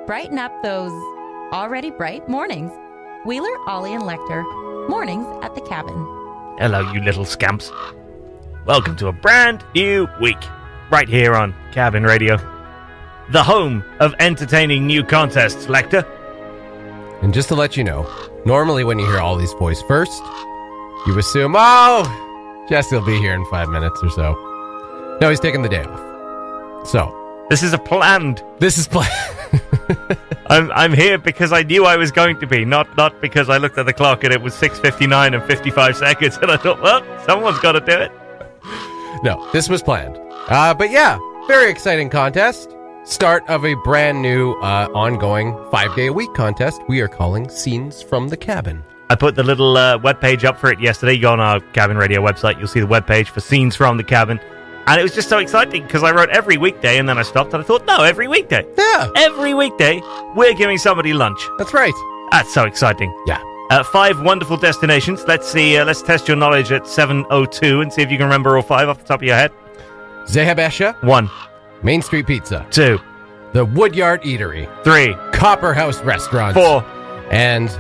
Brighten up those already bright mornings. Wheeler, Ollie, and Lecter. Mornings at the cabin. Hello, you little scamps. Welcome to a brand new week, right here on Cabin Radio. The home of entertaining new contests, Lecter. And just to let you know, normally when you hear Ollie's voice first, you assume, oh, Jesse will be here in 5 minutes or so. No, he's taking the day off. So. This is planned. This is planned. I'm here because I knew I was going to be, not because I looked at the clock and it was 6:59 and 55 seconds and I thought, well, someone's got to do it. No, this was planned. But yeah, very exciting contest. Start of a brand new ongoing 5-day-a-week contest we are calling Scenes from the Cabin. I put the little webpage up for it yesterday. You go on our Cabin Radio website, you'll see the webpage for Scenes from the Cabin. And it was just so exciting because I wrote every weekday and then I stopped and I thought, no, every weekday. Yeah. Every weekday, we're giving somebody lunch. That's right. That's so exciting. Yeah. 5 wonderful destinations. Let's see. Let's test your knowledge at 7:02 and see if you can remember all 5 off the top of your head. Zehabesha. 1. Main Street Pizza. 2. The Woodyard Eatery. 3. Copper House Restaurant. 4. And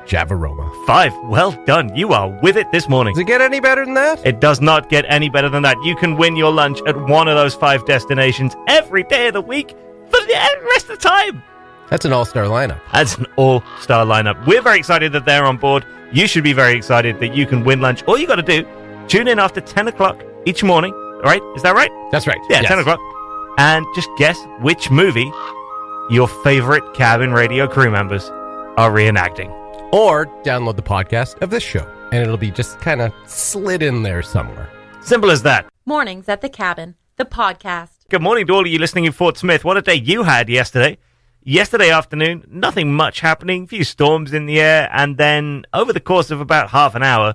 Javaroma. 5. Well done. You are with it this morning. Does it get any better than that? It does not get any better than that. You can win your lunch at one of those 5 destinations every day of the week for the rest of the time. That's an all-star lineup. That's an all-star lineup. We're very excited that they're on board. You should be very excited that you can win lunch. All you got to do, tune in after 10 o'clock each morning. All right? Is that right? That's right. Yeah, yes. 10 o'clock. And just guess which movie your favorite Cabin Radio crew members are reenacting. Or download the podcast of this show, and it'll be just kind of slid in there somewhere. Simple as that. Mornings at the cabin, the podcast. Good morning to all of you listening in Fort Smith. What a day you had yesterday. Yesterday afternoon, nothing much happening, a few storms in the air, and then over the course of about half an hour,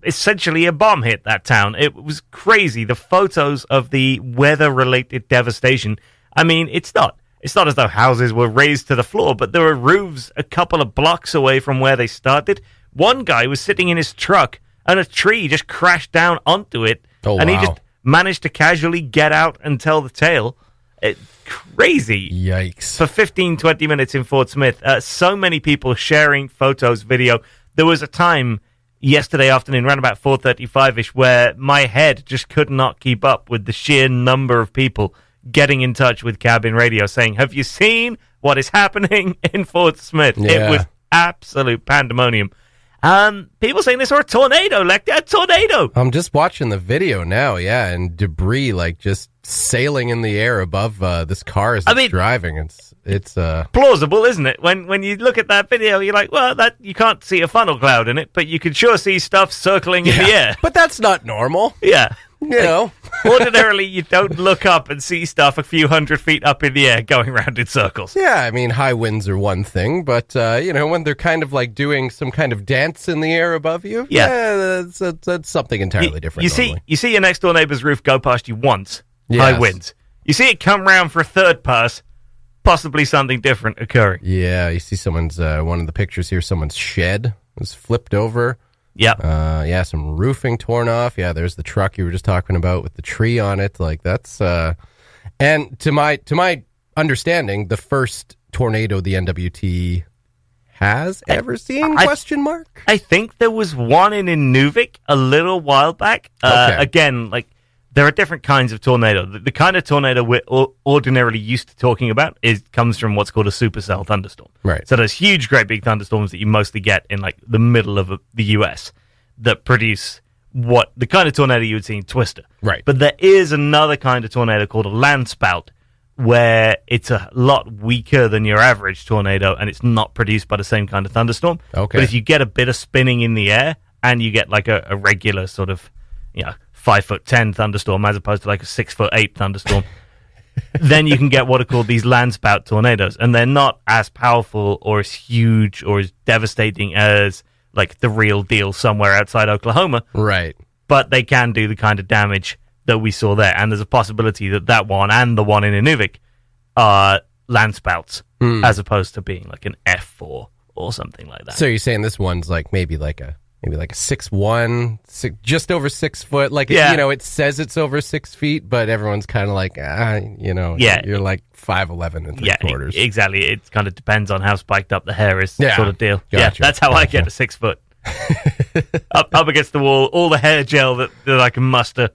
essentially a bomb hit that town. It was crazy. The photos of the weather-related devastation, I mean, it's not as though houses were razed to the floor, but there were roofs a couple of blocks away from where they started. One guy was sitting in his truck, and a tree just crashed down onto it, and he just managed to casually get out and tell the tale. Crazy. Yikes. For 15, 20 minutes in Fort Smith. So many people sharing photos, video. There was a time yesterday afternoon, around about 4:35-ish, where my head just could not keep up with the sheer number of people getting in touch with Cabin Radio saying, have you seen what is happening in Fort Smith? Yeah. It was absolute pandemonium. People saying they saw a tornado, Lecter, a tornado. I'm just watching the video now, yeah, and debris like just sailing in the air above this car as it's driving. It's plausible, isn't it? When you look at that video, you're like, well, that you can't see a funnel cloud in it, but you can sure see stuff circling in the air. But that's not normal. Yeah. You know. Ordinarily, you don't look up and see stuff a few hundred feet up in the air going around in circles. Yeah, I mean, high winds are one thing, but, when they're kind of like doing some kind of dance in the air above you, that's something entirely different. You see your next door neighbor's roof go past you once, yes. High winds. You see it come round for a third pass, possibly something different occurring. Yeah, you see someone's, one of the pictures here, someone's shed was flipped over. Yeah. Some roofing torn off. Yeah, there's the truck you were just talking about with the tree on it. Like that's and to my understanding, the first tornado the NWT has ever seen? Question mark. I think there was one in Inuvik a little while back. Okay. Again, like there are different kinds of tornado. The kind of tornado we're ordinarily used to talking about comes from what's called a supercell thunderstorm. Right. So there's huge, great big thunderstorms that you mostly get in like the middle of the U.S. that produce the kind of tornado you would see in Twister. Right. But there is another kind of tornado called a land spout where it's a lot weaker than your average tornado and it's not produced by the same kind of thunderstorm. Okay. But if you get a bit of spinning in the air and you get like a regular sort of, 5'10" thunderstorm as opposed to like a 6'8" thunderstorm, then you can get what are called these land spout tornadoes, and they're not as powerful or as huge or as devastating as like the real deal somewhere outside Oklahoma. Right. But they can do the kind of damage that we saw there, and there's a possibility that one and the one in Inuvik are land spouts as opposed to being like an F4 or something like that. So you're saying this one's like maybe like a maybe like a 6'1", just over 6 foot. Like, it says it's over 6 feet, but everyone's kind of like, you're like 5'11" and 3/4. Exactly. It kind of depends on how spiked up the hair is, sort of deal. Gotcha. Yeah, that's how I get to 6 foot. up against the wall, all the hair gel that I can muster,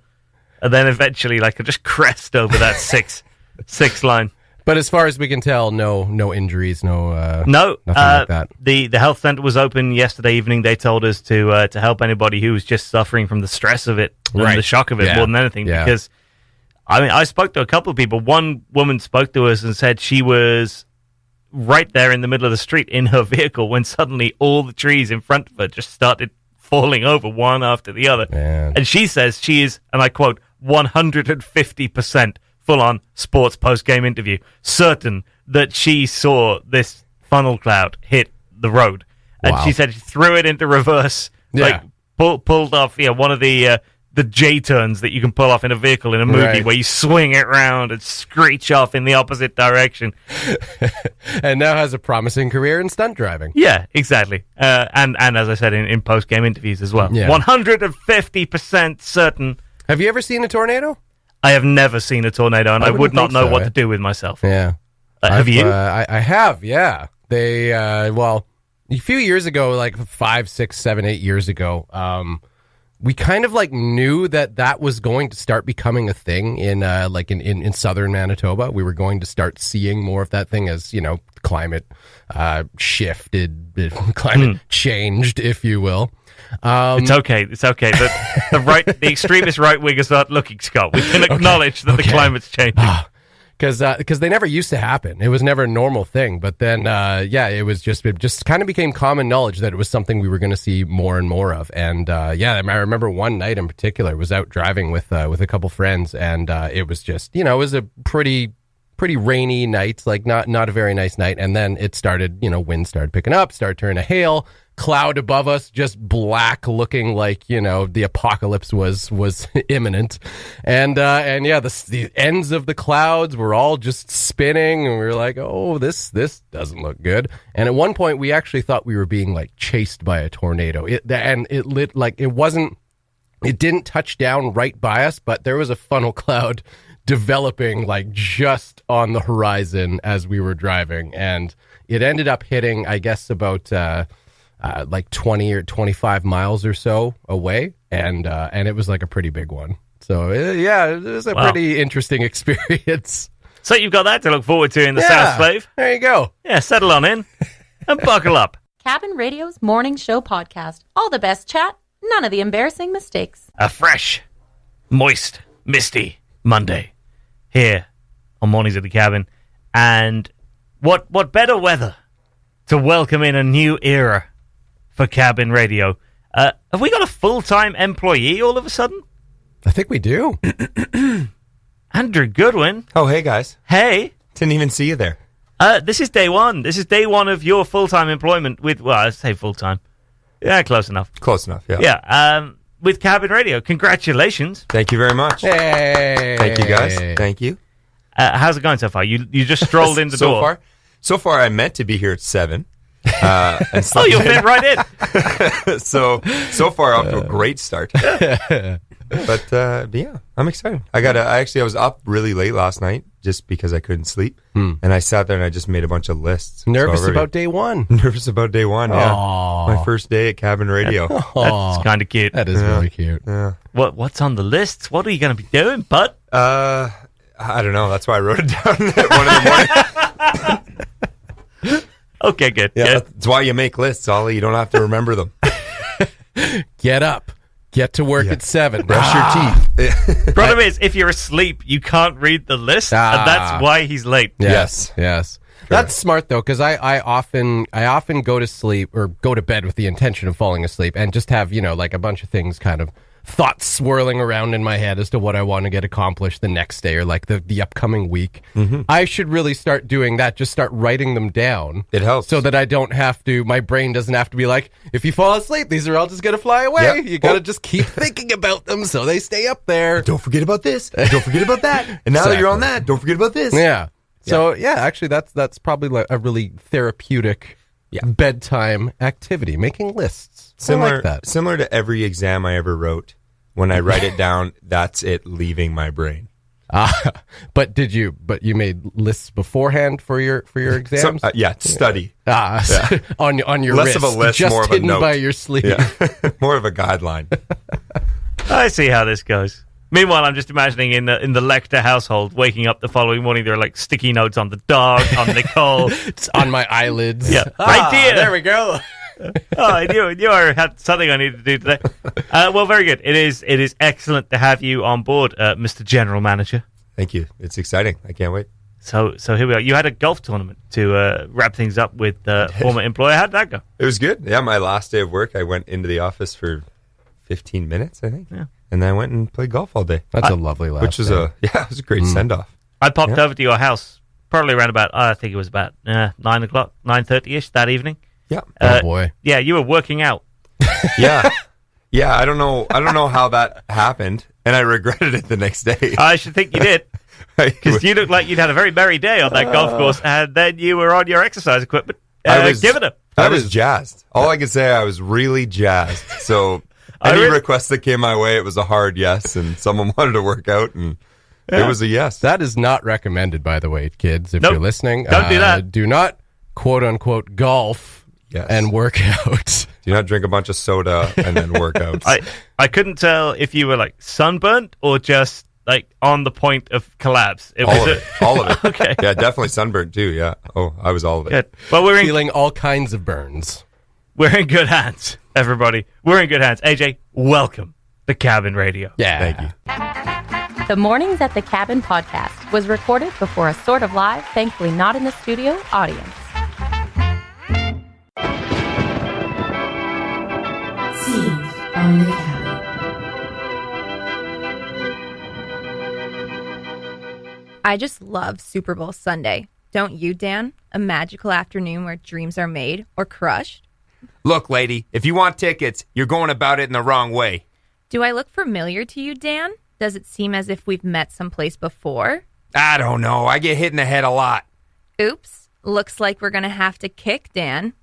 and then eventually, like, I just crest over that six line. But as far as we can tell, no injuries, nothing like that. The health center was open yesterday evening. They told us to help anybody who was just suffering from the stress of it and the shock of it more than anything. Yeah. Because I spoke to a couple of people. One woman spoke to us and said she was right there in the middle of the street in her vehicle when suddenly all the trees in front of her just started falling over one after the other. Man. And she says she is, and I quote, 150% full-on sports post-game interview, certain that she saw this funnel cloud hit the road. And she said she threw it into reverse, like pulled off one of the J-turns that you can pull off in a vehicle in a movie where you swing it round and screech off in the opposite direction. And now has a promising career in stunt driving. Yeah, exactly. And as I said in post-game interviews as well. Yeah. 150% certain. Have you ever seen a tornado? I have never seen a tornado, and I would not know what to do with myself. Yeah. Have you? I have, yeah. They, a few years ago, like 5, 6, 7, 8 years ago, we kind of like knew that was going to start becoming a thing in southern Manitoba. We were going to start seeing more of that thing as, climate shifted, climate changed, if you will. It's okay. The extremist right wingers aren't looking, Scott. We can acknowledge that the climate's changing. Because they never used to happen. It was never a normal thing. But then, it just kind of became common knowledge that it was something we were going to see more and more of. And I remember one night in particular, was out driving with a couple friends, and it was just, it was a pretty rainy night, like not a very nice night. And then it started, wind started picking up, started turning to hail. Cloud above us, just black, looking like the apocalypse was imminent, and the ends of the clouds were all just spinning, and we were like, oh, this doesn't look good. And at one point, we actually thought we were being like chased by a tornado. It didn't touch down right by us, but there was a funnel cloud developing like just on the horizon as we were driving, and it ended up hitting, I guess, about like 20 or 25 miles or so away, and it was like a pretty big one. So it was a pretty interesting experience. So you've got that to look forward to in the South Slave. There you go. Yeah, settle on in and buckle up. Cabin Radio's morning show podcast. All the best chat, none of the embarrassing mistakes. A fresh, moist, misty Monday here on Mornings at the Cabin, and what better weather to welcome in a new era for Cabin Radio. Have we got a full-time employee all of a sudden? I think we do. Andrew Goodwin. Oh, hey, guys. Hey. Didn't even see you there. This is day one. This is day one of your full-time employment with, I say full-time. Yeah, close enough. Close enough, yeah. Yeah, with Cabin Radio. Congratulations. Thank you very much. Hey. Thank you, guys. Thank you. How's it going so far? You just strolled in the door. So far, I meant to be here at 7. You'll fit right in. so far off to a great start. But yeah, I'm excited. I was up really late last night just because I couldn't sleep, and I sat there and I just made a bunch of lists. Nervous about day one. Nervous about day one. Yeah, my first day at Cabin Radio. That's kind of cute. That is really cute. Yeah. What's on the lists? What are you going to be doing, bud? I don't know. That's why I wrote it down at 1 a.m. Okay, good. Yeah, good. That's why you make lists, Ollie. You don't have to remember them. Get up. Get to work at 7. Brush your teeth. Problem is, if you're asleep, you can't read the list, and that's why he's late. Yes. Sure. That's smart, though, because I often go to sleep or go to bed with the intention of falling asleep and just have, like a bunch of things kind of thoughts swirling around in my head as to what I want to get accomplished the next day or like the upcoming week. Mm-hmm. I should really start doing that. Just start writing them down. It helps. So that I don't have to, my brain doesn't have to be like, if you fall asleep, these are all just going to fly away. Yep. You got to just keep thinking about them so they stay up there. Don't forget about this. Don't forget about that. And now that you're on that, don't forget about this. Yeah. So, actually, that's probably like a really therapeutic bedtime activity, making lists. I Similar, like that. similar to every exam I ever wrote. When I write it down, that's it leaving my brain. But you made lists beforehand for your exams? Study. On your Less wrist, of a list, just more of a hidden note. by your sleeve. Yeah. More of a guideline. I see how this goes. Meanwhile, I'm just imagining in the Lecter household, waking up the following morning, there are like sticky notes on the dog, on Nicole. It's on my eyelids. Yeah, idea. There we go. I knew I had something I needed to do today. Well, very good. It is excellent to have you on board, Mr. General Manager. Thank you. It's exciting. I can't wait. So here we are. You had a golf tournament to wrap things up with former employer. How did that go? It was good. Yeah, my last day of work, I went into the office for 15 minutes, I think. Yeah. And then I went and played golf all day. That's a lovely last Which was day. it was a great send-off. I popped over to your house probably around about, I think it was about 9 o'clock, 9:30ish that evening. Yeah. Oh, boy. Yeah, you were working out. Yeah. Yeah, I don't know how that happened, and I regretted it the next day. I should think you did. Because you looked like you'd had a very merry day on that golf course, and then you were on your exercise equipment. Giving it. I was jazzed. All I can say, I was really jazzed. So any request that came my way, it was a hard yes, and someone wanted to work out, and it was a yes. That is not recommended, by the way, kids, if you're listening. Don't do that. Do not, quote-unquote, golf and work out. Do not drink a bunch of soda and then work out. I couldn't tell if you were like sunburnt or just like on the point of collapse. All of it. Okay. Yeah, definitely sunburned too. Yeah. Oh, I was all of it. Good. Well, we're feeling all kinds of burns. We're in good hands, everybody. We're in good hands. AJ, welcome to Cabin Radio. Yeah. Thank you. The Mornings at the Cabin podcast was recorded before a sort of live, thankfully not in the studio, audience. Scenes from the cabin. I just love Super Bowl Sunday. Don't you, Dan? A magical afternoon where dreams are made or crushed. Look, lady, if you want tickets, you're going about it in the wrong way. Do I look familiar to you, Dan? Does it seem as if we've met someplace before? I don't know. I get hit in the head a lot. Oops. Looks like we're going to have to kick, Dan.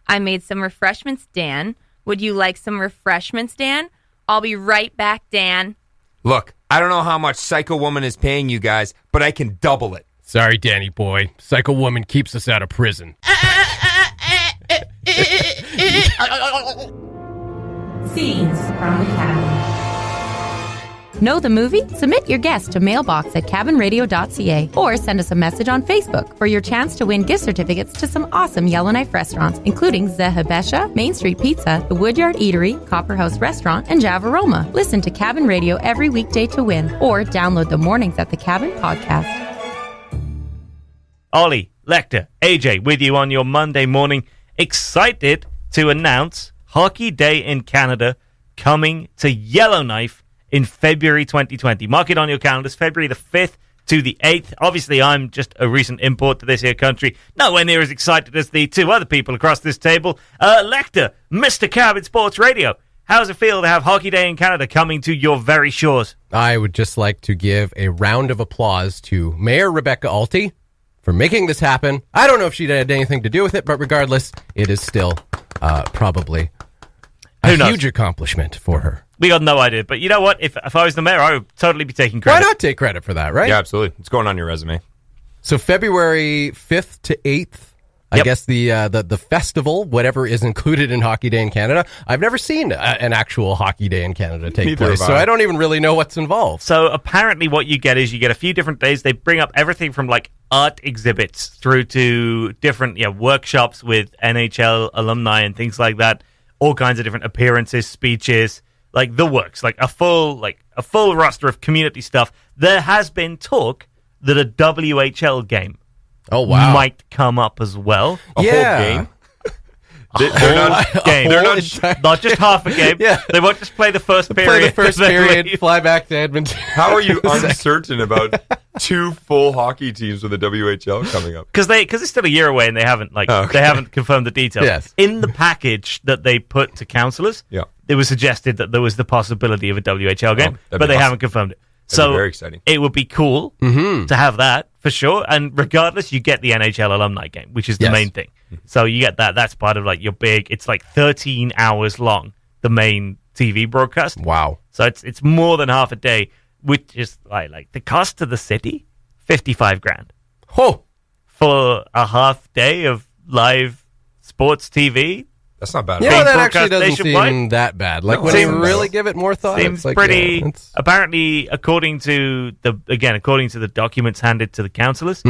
I made some refreshments, Dan. Would you like some refreshments, Dan? I'll be right back, Dan. Look, I don't know how much Psycho Woman is paying you guys, but I can double it. Sorry, Danny boy. Psycho Woman keeps us out of prison. Scenes from the cabin. Know the movie? Submit your guess to mailbox@cabinradio.ca or send us a message on Facebook for your chance to win gift certificates to some awesome Yellowknife restaurants, including Zehabesha, Main Street Pizza, the Woodyard Eatery, Copper House Restaurant, and Javaroma. Listen to Cabin Radio every weekday to win or download the Mornings at the Cabin podcast. Ollie, Lecter, AJ with you on your Monday morning. Excited to announce Hockey Day in Canada coming to Yellowknife in February 2020. Mark it on your calendars, February the 5th to the 8th. Obviously, I'm just a recent import to this here country. Nowhere near as excited as the two other people across this table. Lecter, Mr. Cabin Sports Radio. How does it feel to have Hockey Day in Canada coming to your very shores? I would just like to give a round of applause to Mayor Rebecca Alty for making this happen. I don't know if she had anything to do with it, but regardless, it is still probably a huge accomplishment for her. We got no idea, but you know what? If I was the mayor, I would totally be taking credit. Why not take credit for that, right? Yeah, absolutely. It's going on your resume. So February 5th to 8th, I guess the festival, whatever is included in Hockey Day in Canada. I've never seen an actual Hockey Day in Canada take place, so I don't even really know what's involved. So apparently what you get is you get a few different days. They bring up everything from like art exhibits through to different workshops with NHL alumni and things like that. All kinds of different appearances, speeches, like the works, like a full roster of community stuff. There has been talk that a WHL game might come up as well. A whole game? They're Not just half a game. They won't just play the first period. Play the first period, fly back to Edmonton. How are you uncertain about two full hockey teams with a WHL coming up? Because it's still a year away and they haven't they haven't confirmed the details. Yes. In the package that they put to councillors, it was suggested that there was the possibility of a WHL game, but they haven't confirmed it. So very exciting. it would be cool to have that for sure. And regardless, you get the NHL alumni game, which is the main thing. So you get that. That's part of like your big. It's like 13 hours long. The main TV broadcast. Wow. So it's more than half a day, which is like the cost to the city, $55,000 Oh, for a half day of live sports TV. That's not bad. yeah, Being that actually broadcast doesn't nationwide? seem that bad. Like No, when it you seems- really give it more thought, Seems it's like, pretty. yeah, it's- Apparently, according to the documents handed to the councillors,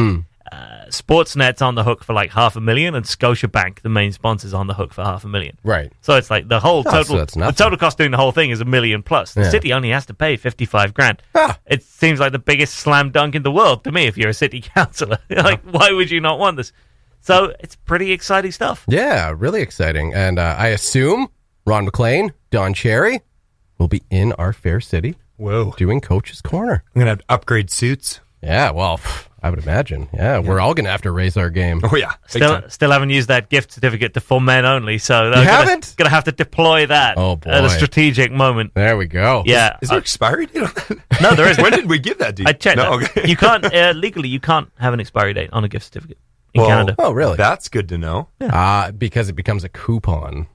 Sportsnet's on the hook for like $500,000, and Scotiabank, the main sponsor's on the hook for $500,000. right. So it's like the whole so total. that's The nothing. total cost doing the whole thing is $1 million plus. The Yeah. city only has to pay $55,000. Ah. It seems like the biggest slam dunk in the world to me. If you're a city councillor, like why would you not want this? So it's pretty exciting stuff. Yeah, really exciting. And I assume Ron McLean, Don Cherry will be in our fair city Whoa. doing Coach's Corner. I'm going to have to upgrade suits. Yeah, well, I would imagine. Yeah, we're all going to have to raise our game. Oh, yeah. Big time. Still haven't used that gift certificate to for men only. So You haven't? Gonna have to deploy that Oh, boy. at a strategic moment. There we go. Yeah. Is there expiry date on that? No, there isn't. When did we give that to you? I checked. No, that. okay. You can't legally. You can't have an expiry date on a gift certificate in Well, Canada. Oh, really? That's good to know. Because it becomes a coupon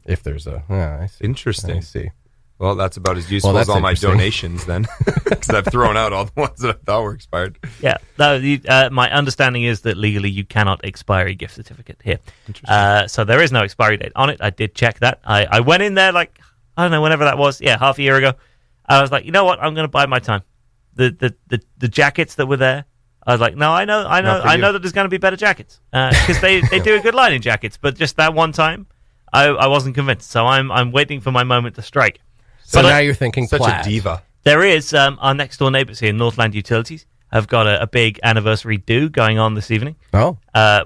if there's a... Yeah, I see. Interesting. I see. Well, that's about as useful Well, as that's all my interesting. donations then, because I've thrown out all the ones that I thought were expired. Yeah. No, my understanding is that legally you cannot expire a gift certificate here. So there is no expiry date on it. I did check that. I went in there like, I don't know, whenever that was. Yeah, half a year ago. I was like, you know what? I'm going to buy my time. The jackets that were there. I was like, no, I know that there's going to be better jackets because they do a good line in jackets. But just that one time, I wasn't convinced. So I'm waiting for my moment to strike. So But now you're thinking Such plaid. a diva. There is our next door neighbours here, Northland Utilities, have got a big anniversary do going on this evening, Oh.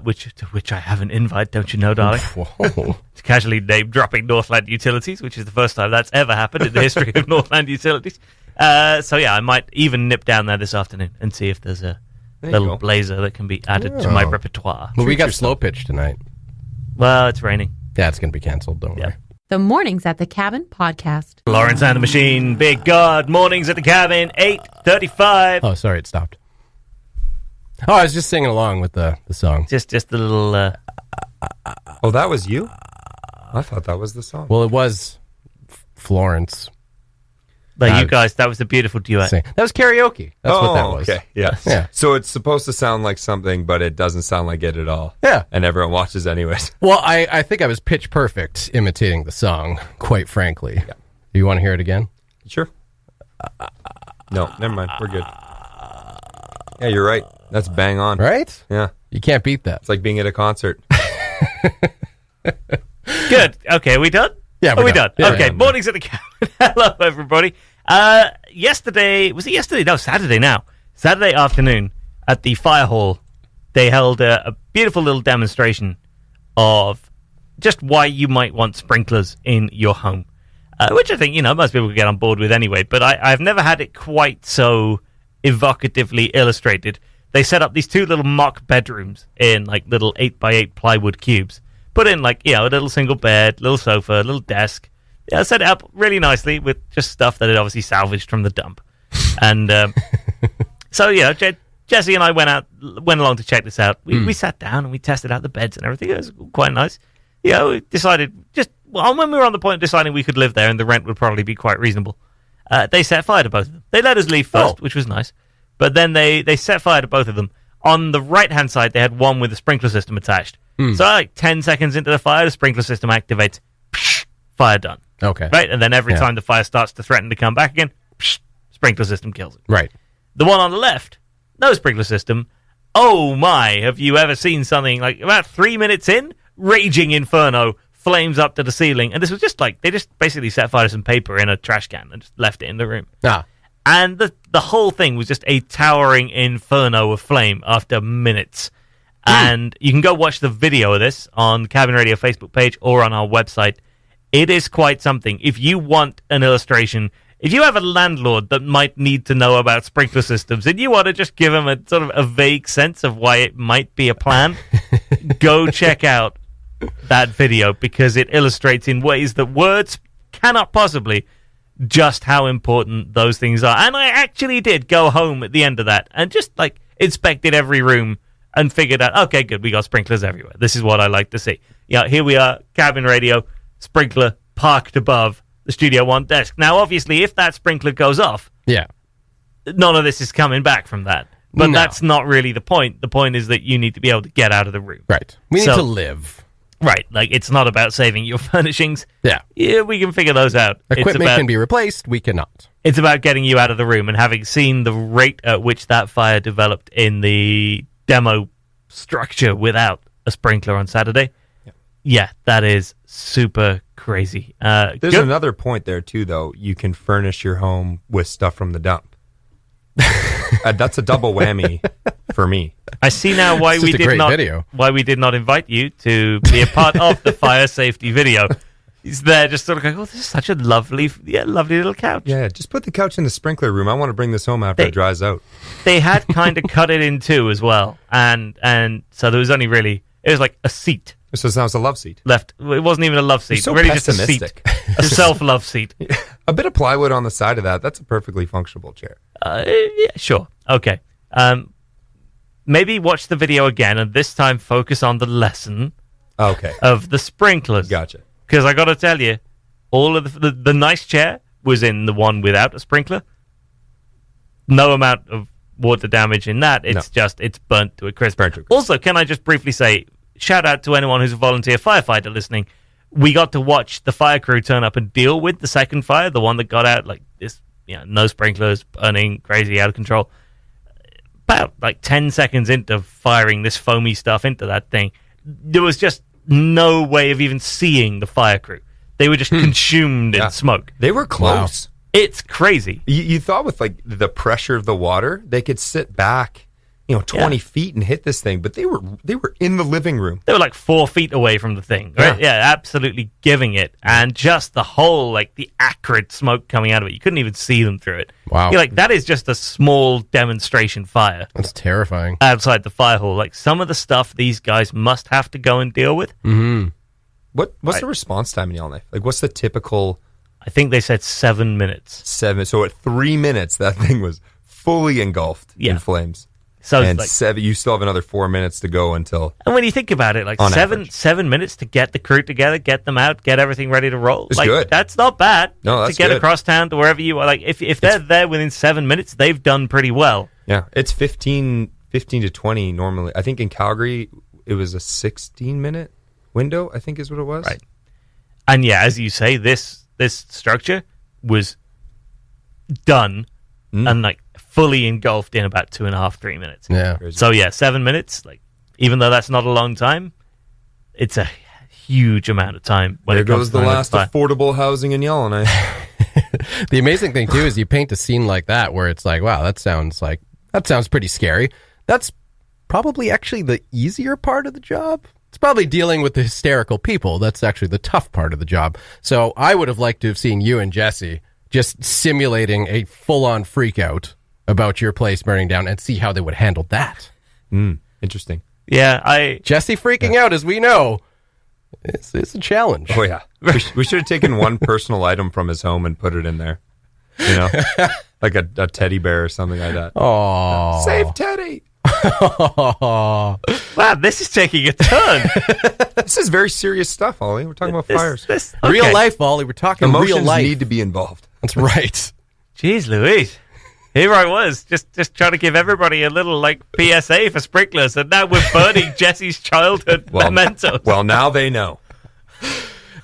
which I have an invite, don't you know, darling? Whoa. Casually name dropping Northland Utilities, which is the first time that's ever happened in the history of Northland Utilities. So yeah, I might even nip down there this afternoon and see if there's a There you little go. blazer that can be added to my Oh. repertoire. Well, we got slow pitch tonight. Well, it's raining. Yeah, it's going to be canceled. Don't worry. The Mornings at the Cabin podcast. Lawrence and the Machine, Big God, mornings at the cabin, 8:35. Oh, sorry, it stopped. Oh, I was just singing along with the song. Just a little. Oh, that was you? I thought that was the song. Well, it was Florence. Like you That- guys, that was a beautiful duet. That was karaoke. That's what that was. Okay, yeah. Yeah. So it's supposed to sound like something, but it doesn't sound like it at all. Yeah. And everyone watches anyways. Well, I think I was pitch perfect imitating the song, quite frankly. Yeah. You want to hear it again? Sure. No, never mind. We're good. Yeah, you're right. That's bang on. Right? Yeah. You can't beat that. It's like being at a concert. Good. Okay, are we done? Yeah, Are we're we done. done? Yeah, Okay, we're done. mornings at the cabin. Hello, everybody. Yesterday, was it yesterday? No, Saturday now. Saturday afternoon at the fire hall, they held a beautiful little demonstration of just why you might want sprinklers in your home, which I think, most people could get on board with anyway, but I've never had it quite so evocatively illustrated. They set up these two little mock bedrooms in like little 8x8 plywood cubes. Put in like, a little single bed, little sofa, little desk. Yeah, set it up really nicely with just stuff that had obviously salvaged from the dump. And so, Jesse and I went along to check this out. We sat down and we tested out the beds and everything. It was quite nice. We decided when we were on the point of deciding we could live there and the rent would probably be quite reasonable, they set fire to both of them. They let us leave first, which was nice. But then they set fire to both of them. On the right-hand side, they had one with a sprinkler system attached. So like 10 seconds into the fire, the sprinkler system activates. Psh, fire done. Okay. Right? And then every time the fire starts to threaten to come back again, psh, sprinkler system kills it. Right. The one on the left, no sprinkler system. Oh my, have you ever seen something like about 3 minutes in? Raging inferno, flames up to the ceiling. And this was just like, they just basically set fire to some paper in a trash can and just left it in the room. Ah. And the whole thing was just a towering inferno of flame after minutes. And you can go watch the video of this on Cabin Radio Facebook page or on our website. It is quite something. If you want an illustration, if you have a landlord that might need to know about sprinkler systems and you want to just give him a sort of a vague sense of why it might be a plan, go check out that video because it illustrates in ways that words cannot possibly just how important those things are. And I actually did go home at the end of that and just like inspected every room and figured out, okay, good, we got sprinklers everywhere. This is what I like to see. Yeah, here we are, cabin radio, sprinkler parked above the Studio One desk. Now, obviously, if that sprinkler goes off, none of this is coming back from that. But that's not really the point. The point is that you need to be able to get out of the room. Right. We need to live. Right. Like, it's not about saving your furnishings. Yeah. Yeah, we can figure those out. Equipment can be replaced. We cannot. It's about getting you out of the room. And having seen the rate at which that fire developed in the demo structure without a sprinkler on Saturday, that is super crazy. There's another point there, too, though. You can furnish your home with stuff from the dump. That's a double whammy for me. I see now why we did not invite you to be a part of the fire safety video. He's there just sort of going, this is such a lovely little couch. Yeah, just put the couch in the sprinkler room. I want to bring this home after it dries out. They had kind of cut it in two as well. And so there was only really, it was like a seat. So now it's a love seat. Left. It wasn't even a love seat. So really just a seat. A self-love seat. A bit of plywood on the side of that. That's a perfectly functional chair. Yeah, sure. Okay. Maybe watch the video again and this time focus on the lesson of the sprinklers. Gotcha. Because I got to tell you, all of the nice chair was in the one without a sprinkler. No amount of water damage in that. It's it's burnt to a crisp. Also, can I just briefly say, shout out to anyone who's a volunteer firefighter listening. We got to watch the fire crew turn up and deal with the second fire, the one that got out like this, no sprinklers, burning, crazy, out of control. About like 10 seconds into firing this foamy stuff into that thing, there was just no way of even seeing the fire crew. They were just consumed in smoke. They were close. Wow. It's crazy. You thought with like the pressure of the water, they could sit back 20 feet and hit this thing, but they were in the living room. They were like 4 feet away from the thing, right? Yeah, absolutely giving it. And just the whole, like, the acrid smoke coming out of it. You couldn't even see them through it. Wow. You're like, that is just a small demonstration fire. That's terrifying. Outside the fire hall. Like, some of the stuff these guys must have to go and deal with. Mm-hmm. What's the response time in Yellowknife? Like, what's the typical... I think they said 7 minutes. 7. So at 3 minutes, that thing was fully engulfed in flames. So and like, 7, you still have another 4 minutes to go until. And when you think about it, like 7 minutes to get the crew together, get them out, get everything ready to roll. It's like, good. That's not bad. No, that's to get good. across town to wherever you are. Like if they're there within 7 minutes, they've done pretty well. Yeah, it's 15 to 20 normally. I think in Calgary it was a 16-minute window. I think is what it was. Right. And yeah, as you say, this structure was done and like fully engulfed in about 2.5, 3 minutes. Yeah. So yeah, 7 minutes. Like, even though that's not a long time, it's a huge amount of time. When there it comes goes to the last fire. affordable housing in Yellowknife. The amazing thing too is you paint a scene like that where it's like, wow, that sounds pretty scary. That's probably actually the easier part of the job. It's probably dealing with the hysterical people. That's actually the tough part of the job. So I would have liked to have seen you and Jesse just simulating a full-on freak out about your place burning down and see how they would handle that. Interesting. Yeah, Jesse freaking out, as we know, it's a challenge. Oh yeah, we should have taken one personal item from his home and put it in there. Like a teddy bear or something like that. Oh, save Teddy! wow, this is taking a turn. This is very serious stuff, Ollie. We're talking about fires. Okay. Real life, Ollie. We're talking Emotions real life. need to be involved. That's right. Jeez Louise. Here I was, just trying to give everybody a little, like, PSA for sprinklers, and now we're burning Jesse's childhood mementos. Well, now they know.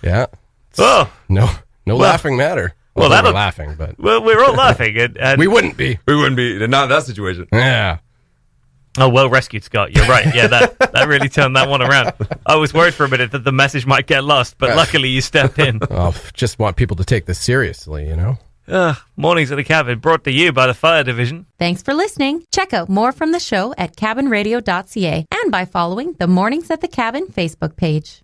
Yeah. Oh. No laughing matter. Well, we're laughing, but... Well, we're all laughing. And we wouldn't be. We wouldn't be. Not in that situation. Yeah. Oh, well rescued, Scott. You're right. Yeah, that really turned that one around. I was worried for a minute that the message might get lost, but luckily you stepped in. Oh, just want people to take this seriously, you know? Mornings at the Cabin, brought to you by the Fire Division. Thanks for listening. Check out more from the show at cabinradio.ca and by following the Mornings at the Cabin Facebook page.